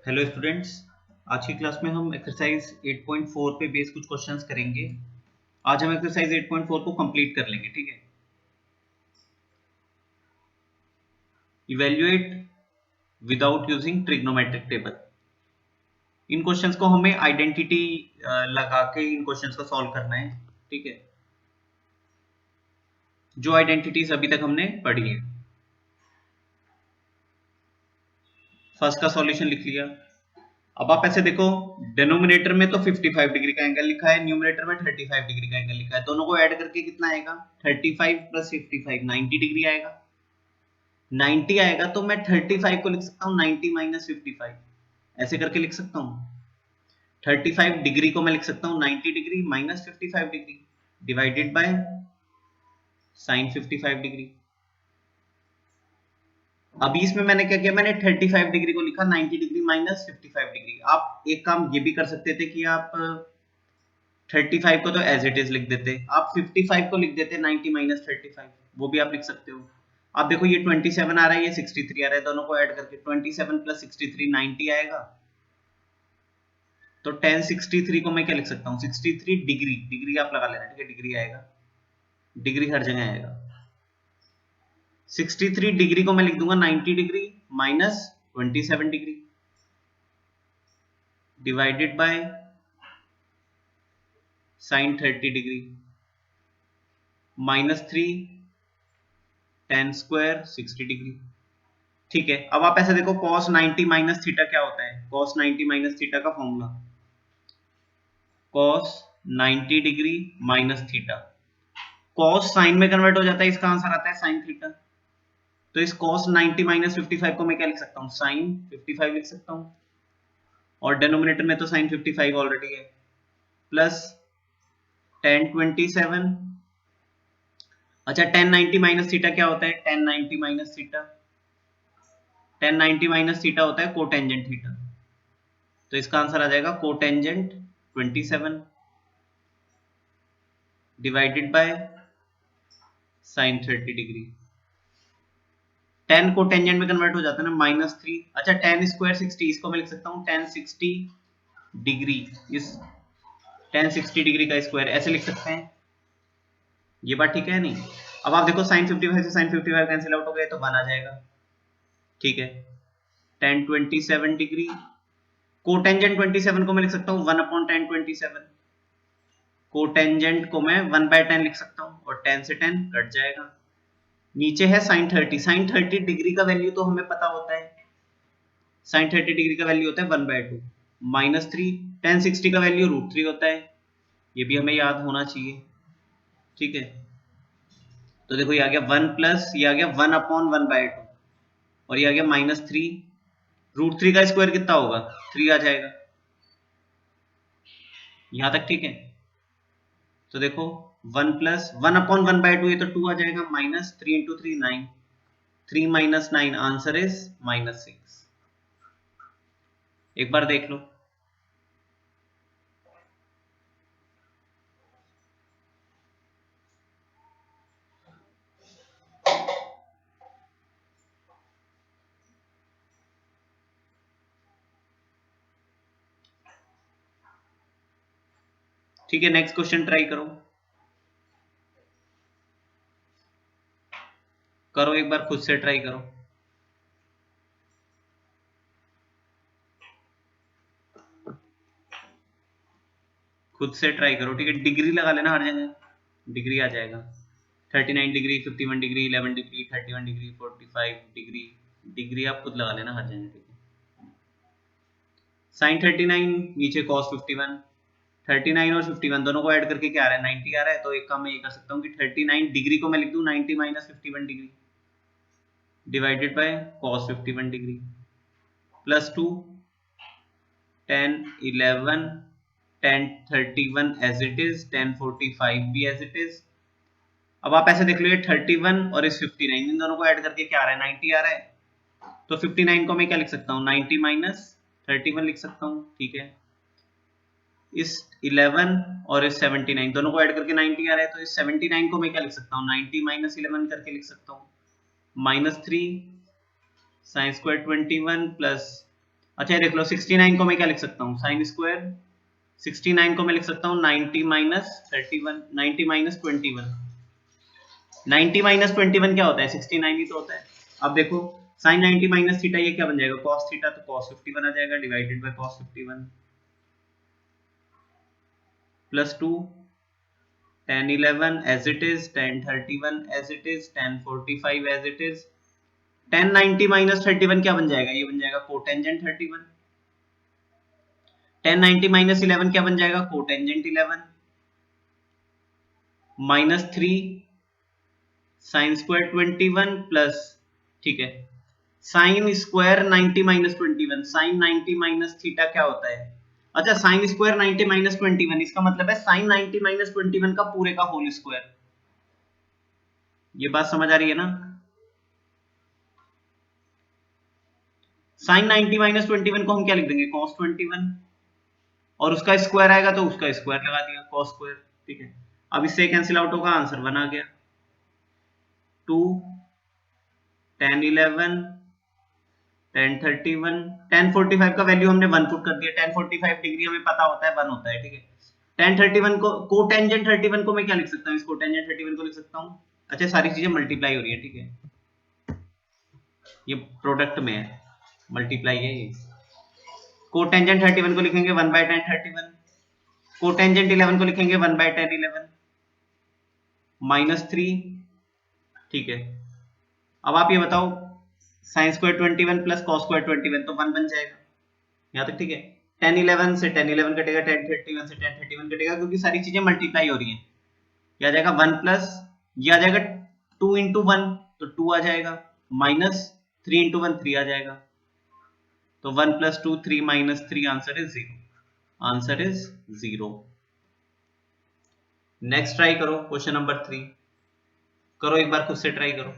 Hello students. आज की class में हम एक्सरसाइज 8.4 पे बेस कुछ क्वेश्चंस करेंगे। आज हम एक्सरसाइज 8.4 को कंप्लीट कर लेंगे, ठीक है। Evaluate without using trigonometric table. इन क्वेश्चंस को हमें आइडेंटिटी लगा के इन क्वेश्चंस को सॉल्व करना है, ठीक है। जो आइडेंटिटीज अभी तक हमने पढ़ी है। फर्स्ट का सॉल्यूशन लिख लिया। अब आप ऐसे देखो, डिनोमिनेटर में तो 55 डिग्री का एंगल लिखा है, न्यूमरेटर में 35 डिग्री का एंगल लिखा है। दोनों को ऐड करके कितना आएगा? 35 प्लस 55 90 डिग्री आएगा। 90 आएगा तो मैं 35 को लिख सकता हूँ 90 माइनस 55, ऐसे करके लिख सकता हूँ। 35 डिग्री को मैं लिख सकता हूँ 90 degree minus 55 degree divided by sine 55 degree. अभी इसमें मैंने क्या किया, मैंने 35 डिग्री को लिखा 90 डिग्री माइनस 55 डिग्री। आप एक काम ये भी कर सकते थे कि आप 35 को तो एज इट इज लिख देते, आप 55 को लिख देते 90 माइनस 35, वो भी आप लिख सकते हो। आप देखो ये 27 आ रहा है, ये 63 आ रहा है, दोनों को ऐड करके 27 प्लस 63 90 आएगा। तो tan 63 को मैं क्या लिख सकता हूँ? 63 डिग्री, डिग्री आप लगा लेना, ठीक है, डिग्री आएगा, डिग्री हर जगह आएगा। 63 डिग्री को मैं लिख दूंगा 90 degree minus 27 degree divided by sine 30 degree minus 3 tan square 60 degree, ठीक है। अब आप ऐसे देखो, cos 90 माइनस थीटा क्या होता है? cos 90 माइनस थीटा का formula cos 90 degree minus theta. cos sine में कन्वर्ट हो जाता है, इसका आंसर आता है साइन थीटा। तो इस cos 90 माइनस 55 को मैं क्या लिख सकता हूँ? साइन 55 लिख सकता हूँ, और डिनोमिनेटर में तो साइन 55 ऑलरेडी है, प्लस tan 27। अच्छा, tan 90 माइनस थीटा क्या होता है? tan 90 minus theta, tan 90 minus theta होता है कोटेंजेंट थीटा। तो इसका आंसर आ जाएगा cotangent 27 divided by sine 30 degree. tan को टेंजेंट में कन्वर्ट हो जाता है ना, माइनस 3। अच्छा, tan स्क्वायर 60, इसको मैं लिख सकता हूँ tan 60 डिग्री, इस tan 60 डिग्री का स्क्वायर ऐसे लिख सकते हैं। ये बात ठीक है नहीं? अब आप देखो, sin 55 से sin 55 कैंसिल आउट हो गए तो 1 आ जाएगा, ठीक है। tan 27 डिग्री, कोटेंजेंट 27 को मैं लिख सकता हूँ 1 अपॉन tan 27। कोटेंजेंट को मैं 1 बाय 10 लिख सकता हूँ, और 10 से 10 कट जाएगा। नीचे है साइन 30। साइन 30 डिग्री का वैल्यू तो हमें पता होता है, साइन 30 डिग्री का वैल्यू होता है 1/2 माइनस 3। tan 60 का वैल्यू √3 होता है, ये भी हमें याद होना चाहिए, ठीक है। तो देखो, ये आ गया 1 प्लस, ये आ गया 1 अपॉन 1/2, और ये आ गया माइनस 3। √3 का स्क्वायर कितना होगा? 3 आ जाएगा। यहां तक ठीक है? तो देखो, 1 प्लस 1 अपॉन 1/2, ये तो 2 आ जाएगा, minus 3 into 3 9, 3 minus 9, answer is minus 6। एक बार देख लो। ठीक है, नेक्स्ट क्वेश्चन ट्राई करो, करो एक बार खुद से ट्राई करो। खुद से ट्राई करो, ठीक है। डिग्री लगा लेना हर जगह, डिग्री आ जाएगा। 39 degree, 51 degree, 11 degree, 31 degree, 45 degree, degree आप खुद लगा लेना हर जगह, ठीक है। साइन 39 नीचे cos 51, 39 और 51 दोनों को ऐड करके क्या आ रहा है? 90 आ रहा है। तो एक काम मैं ये कर सकता हूँ कि 39 डिग्री को मैं लिख दूँ 90 minus 51 degree divided by cos 51 degree, plus 2 tan 11 tan 31 as it is, tan 45 भी एज इट इज। अब आप ऐसे देख लो, ये 31 और इस 59, इन दोनों को ऐड करके क्या आ रहा है? 90 आ रहा है। तो 59 को मैं क्या लिख सकता हूँ? 90 माइनस 31 लिख सकता हूँ, ठीक है। इस 11 और इस 79 दोनों को ऐड करके 90 आ रहा है, तो इस 79 को मैं क्या लिख सकता हूँ? 90 माइनस 11 करके लिख सकता हूँ, माइनस 3 साइन स्क्वायर 21 प्लस अच्छा ये देख लो 69 को मैं क्या लिख सकता हूँ, साइन स्क्वायर 69 को मैं लिख सकता हूँ 90 माइनस 31, 90 माइनस 21। 90 माइनस 21 क्या होता है, 69 ही तो होता है। अब देखो साइन 90 माइनस थीटा ये क्या बन जाएगा, कॉस थीटा, तो कॉस 51 आ जाएगा divided by cos 51 plus 2 tan 11 as it is, tan 31 as it is, tan 45 as it is, tan 90 minus 31 क्या बन जाएगा, ये बन जाएगा कोटेंजेंट 31। tan 90 माइनस 11 क्या बन जाएगा, cotangent 11 minus 3 sine square 21 plus, ठीक है, sine square 90 minus 21, sine 90 minus theta क्या होता है, अच्छा साइन स्क्वायर 90 माइनस 21 इसका मतलब है साइन 90 माइनस 21 का पूरे का होल स्क्वायर। ये बात समझ आ रही है ना, साइन 90 माइनस 21 को हम क्या लिख देंगे, कॉस 21, और उसका स्क्वायर आएगा तो उसका स्क्वायर लगा दिया, कॉस स्क्वायर, ठीक है। अब इससे कैंसिल आउट होगा, आंसर 1 आ गया। 2 tan 11 tan 31 tan 45 का वैल्यू हमने 1 पुट कर दिया, tan 45 डिग्री हमें पता होता है 1 होता है, ठीक है। tan 31 को कोटेंजेंट 31 को मैं क्या लिख सकता हूँ, इस कोटेंजेंट 31 को लिख सकता हूँ, अच्छा सारी चीजें मल्टीप्लाई हो रही है, ठीक है, ये प्रोडक्ट में है, मल्टीप्लाई है ये। कोटेंजेंट 31 को लिखेंगे 1 बाय tan 31, कोटेंजेंट 11 को लिखेंगे 1 बाय tan 11 माइनस 3, ठीक है। अब आप ये बताओ sign square 21 plus cos square 21 तो 1 बन जाएगा, यहाँ तक ठीक है। tan 11 से tan 11 कटेगा, tan 31 से tan 31 कटेगा, क्योंकि सारी चीजें मल्टीप्लाई हो रही हैं। ये आ जाएगा 1 प्लस, ये आ जाएगा 2 इंटू 1 तो 2 आ जाएगा, माइनस 3 इंटू 1 3 आ जाएगा, तो 1 plus 2 3 minus 3, answer is 0, answer is 0। Next try करो, क्वेश्चन नंबर 3 करो, एक बार खुद से ट्राई करो।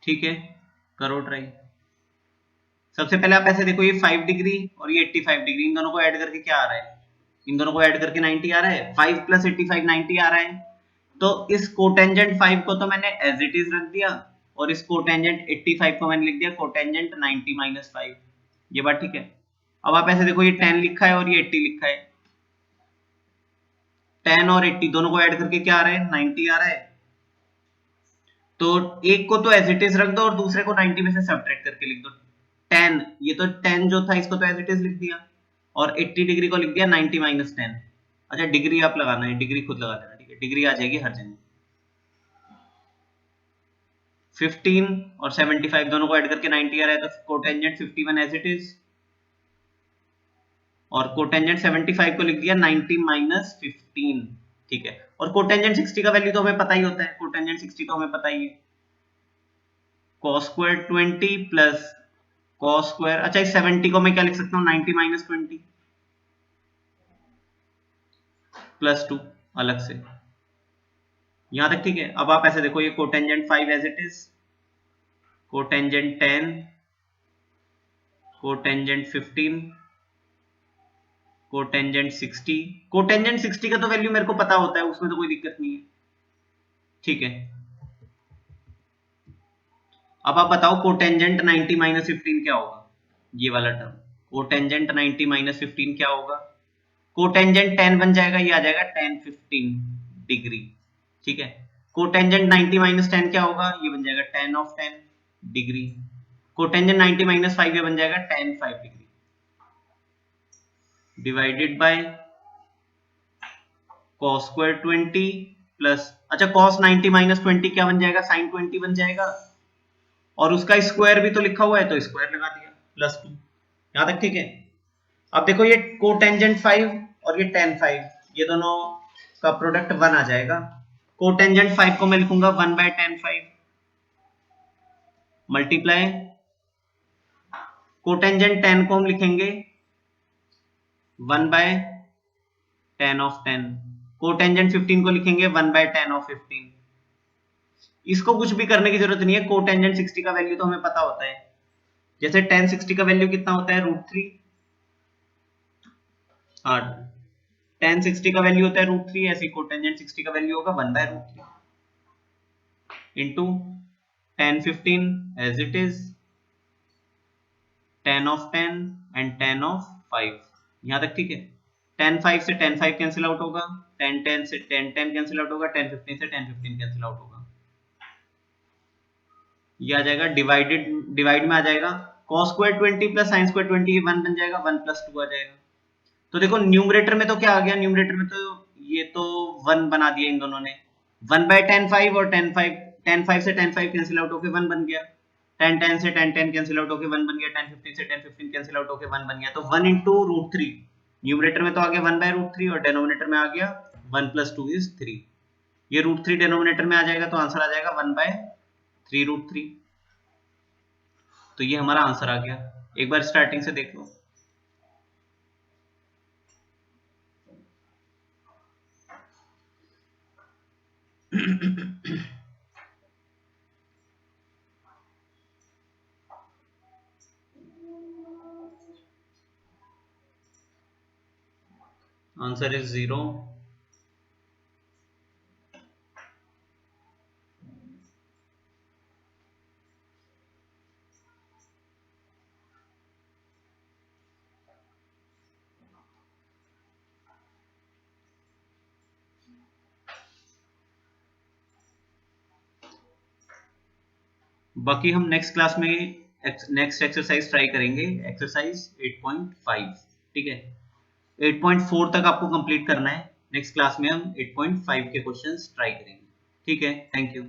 ठीक है करो ट्राई। सबसे पहले आप ऐसे देखो, ये 5 डिग्री और ये 85 डिग्री, इन दोनों को ऐड करके क्या आ रहा है, इन दोनों को ऐड करके 90 आ रहा है, 5 प्लस 85 90 आ रहा है। तो इस कोटेंजेंट 5 को तो मैंने एज इट इज रख दिया, और इस कोटेंजेंट 85 को मैंने लिख दिया कोटेंजेंट 90 माइनस 5, ये बात ठीक है। अब आप ऐसे देखो, ये 10 लिखा है और ये 80 लिखा है, 10 और 80 दोनों को ऐड करके क्या आ रहा है, 90 आ रहा है। तो एक को तो एज इट इज रख दो और दूसरे को 90 में से सब्ट्रैक्ट करके लिख दो। 10, ये तो 10 जो था इसको तो एज इट इज लिख दिया, और 80 डिग्री को लिख दिया 90 माइनस 10। अच्छा डिग्री आप लगाना है, डिग्री खुद लगा देना, ठीक है, डिग्री आ जाएगी हर जगह। 15 और 75 दोनों को ऐड करके 90 आ रहा है, तो कोटेंजेंट 51 एज इट इज, और कोटेंजेंट 75 को लिख दिया 90 माइनस 15, ठीक है। और कोटेंजेंट 60 का वैल्यू तो हमें पता ही होता है, कोटेंजेंट 60 तो हमें पता ही है, cos square 20 plus cos square, अच्छा इस 70 को मैं क्या लिख सकता हूँ, 90 माइनस 20 प्लस 2 अलग से, यहां तक ठीक है। अब आप ऐसे देखो, ये cotangent 5 as it is, cotangent 10, cotangent 15, cotangent 60, cotangent 60 का तो वैल्यू मेरे को पता होता है, उसमें तो कोई दिक्कत नहीं है, ठीक है। अब आप बताओ कोटेंजेंट 90 माइनस 15 क्या होगा, ये वाला टर्म, कोटेंजेंट 90 माइनस 15 क्या होगा, कोटेंजेंट 10 बन जाएगा, ये आ जाएगा tan 15 डिग्री, ठीक है। कोटेंजेंट 90 माइनस 10 क्या होगा, ये बन जाएगा tan of 10 degree, cotangent 90 minus 5 ये बन जाएगा tan 5 degree, divided by cos square 20 plus, अच्छा cos 90 माइनस 20 क्या बन जाएगा, sin 20 बन जाएगा, और उसका स्क्वायर भी तो लिखा हुआ है तो स्क्वायर लगा दिया प्लस 2, यहां तक ठीक है। अब देखो ये कोटेंजेंट 5 और ये tan 5, ये दोनों का प्रोडक्ट 1 आ जाएगा, कोटेंजेंट 5 को मैं लिखूंगा 1 बाय tan 5 मल्टीप्लाई, कोटेंजेंट 10 को हम लिखेंगे 1 बाय tan ऑफ 10, कोटेंजेंट 15 को लिखेंगे 1 बाय tan ऑफ 15। इसको कुछ भी करने की जरूरत नहीं है, कोटेंजेंट 60 का वैल्यू तो हमें पता होता है, जैसे tan 60 का वैल्यू कितना होता है √3, हाँ tan 60 का वैल्यू होता है √3, ऐसे कोटेंजेंट 60 का वैल्यू होगा 1/√3 into tan 15 as it is tan of 10 and tan of 5, यहां तक ठीक है। tan 5 से tan 5 कैंसिल आउट होगा, tan 10 से tan 10 कैंसिल आउट होगा, tan 15 से tan 15 कैंसिल आउट होगा। ये आ जाएगा डिवाइड में आ जाएगा cos square 20 plus sin square 20, 1 बन जाएगा, 1 + 2 आ जाएगा। तो देखो न्यूमरेटर में तो क्या आ गया, न्यूमरेटर में तो ये तो 1 बना दिया इन दोनों ने, 1/tan 5 और tan 5 से tan 5 कैंसिल आउट होके 1 बन गया, tan 10 से tan 10 कैंसिल आउट होके 1 बन गया, tan 15 से tan 15 कैंसिल आउट होके 1 बन गया। तो 1 × √3, न्यूमरेटर में तो आ गया 1/√3 और डिनोमिनेटर में आ गया 1 + 2 = 3। ये √3 डिनोमिनेटर में आ जाएगा तो आंसर आ जाएगा 1/3√3। तो ये हमारा आंसर आ गया। एक बार स्टार्टिंग से देख लो। Answer is 0। बाकी हम नेक्स्ट क्लास में नेक्स्ट एक्सरसाइज ट्राई करेंगे, एक्सरसाइज 8.5, ठीक है। 8.4 तक आपको कंप्लीट करना है, नेक्स्ट क्लास में हम 8.5 के क्वेश्चंस ट्राई करेंगे, ठीक है। Thank you.